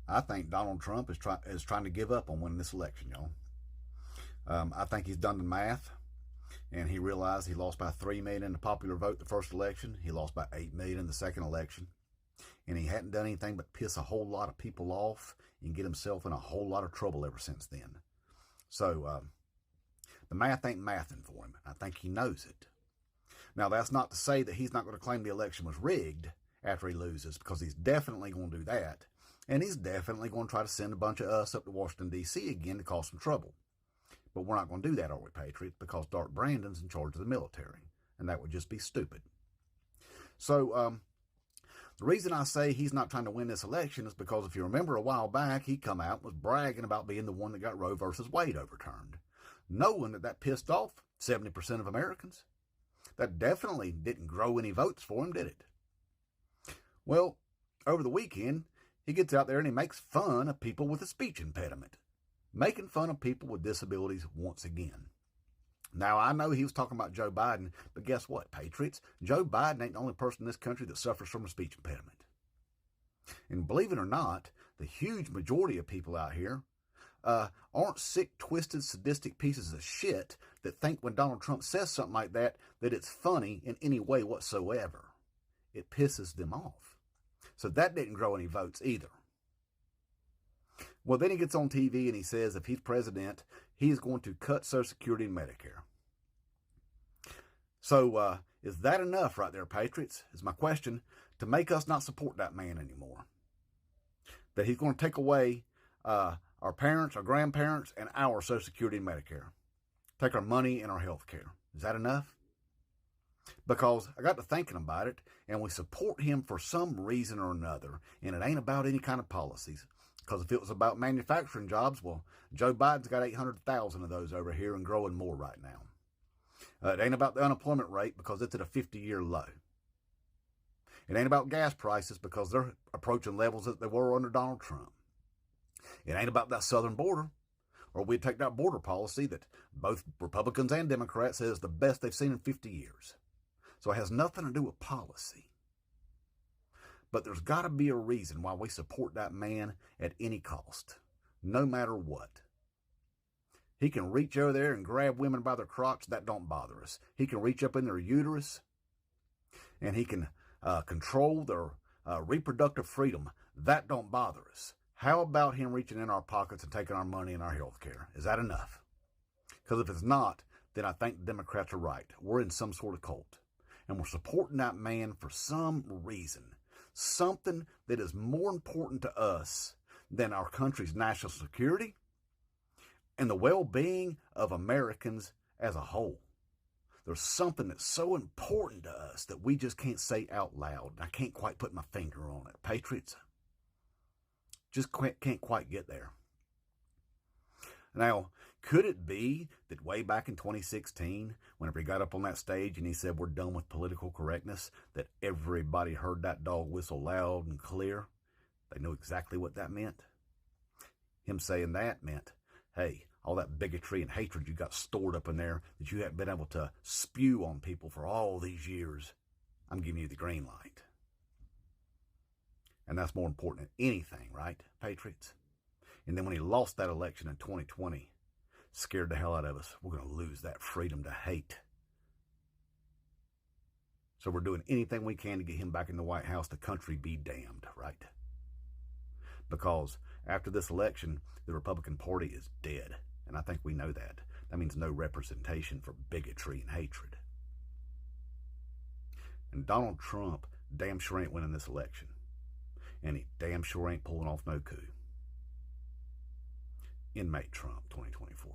I think Donald Trump is trying to give up on winning this election, y'all. I think he's done the math, and he realized he lost by 3 million in the popular vote the first election. He lost by 8 million in the second election. And he hadn't done anything but piss a whole lot of people off and get himself in a whole lot of trouble ever since then. So the math ain't mathing for him. I think he knows it. Now, that's not to say that he's not going to claim the election was rigged after he loses, because he's definitely going to do that. And he's definitely going to try to send a bunch of us up to Washington, D.C. again to cause some trouble. But we're not going to do that, are we, Patriots? Because Dark Brandon's in charge of the military. And that would just be stupid. So, the reason I say he's not trying to win this election is because if you remember a while back, he come out and was bragging about being the one that got Roe versus Wade overturned, knowing that pissed off 70% of Americans. That definitely didn't grow any votes for him, did it? Well, over the weekend, he gets out there and he makes fun of people with a speech impediment, making fun of people with disabilities once again. Now, I know he was talking about Joe Biden, but guess what, Patriots? Joe Biden ain't the only person in this country that suffers from a speech impediment. And believe it or not, the huge majority of people out here aren't sick, twisted, sadistic pieces of shit that think when Donald Trump says something like that it's funny in any way whatsoever. It pisses them off. So that didn't grow any votes either. Well, then he gets on TV and he says if he's president, he's going to cut Social Security and Medicare. So is that enough right there, Patriots, is my question, to make us not support that man anymore? That he's going to take away our parents, our grandparents, and our Social Security and Medicare. Take our money and our health care. Is that enough? Because I got to thinking about it, and we support him for some reason or another, and it ain't about any kind of policies. Because if it was about manufacturing jobs, well, Joe Biden's got 800,000 of those over here and growing more right now. It ain't about the unemployment rate because it's at a 50-year low. It ain't about gas prices because they're approaching levels that they were under Donald Trump. It ain't about that southern border, or we'd take that border policy that both Republicans and Democrats say is the best they've seen in 50 years. So it has nothing to do with policy. But there's got to be a reason why we support that man at any cost, no matter what. He can reach over there and grab women by their crotch. That don't bother us. He can reach up in their uterus, and he can control their reproductive freedom. That don't bother us. How about him reaching in our pockets and taking our money and our health care? Is that enough? Because if it's not, then I think the Democrats are right. We're in some sort of cult. And we're supporting that man for some reason. Something that is more important to us than our country's national security and the well-being of Americans as a whole. There's something that's so important to us that we just can't say out loud. I can't quite put my finger on it. Patriots, just can't quite get there. Now, could it be that way back in 2016, whenever he got up on that stage and he said we're done with political correctness, that everybody heard that dog whistle loud and clear? They knew exactly what that meant. Him saying that meant, hey, all that bigotry and hatred you got stored up in there that you haven't been able to spew on people for all these years, I'm giving you the green light. And that's more important than anything, right, Patriots? And then when he lost that election in 2020, scared the hell out of us. We're going to lose that freedom to hate. So we're doing anything we can to get him back in the White House. The country be damned, right? Because after this election, the Republican Party is dead. And I think we know that. That means no representation for bigotry and hatred. And Donald Trump damn sure ain't winning this election. And he damn sure ain't pulling off no coup. Inmate Trump 2024.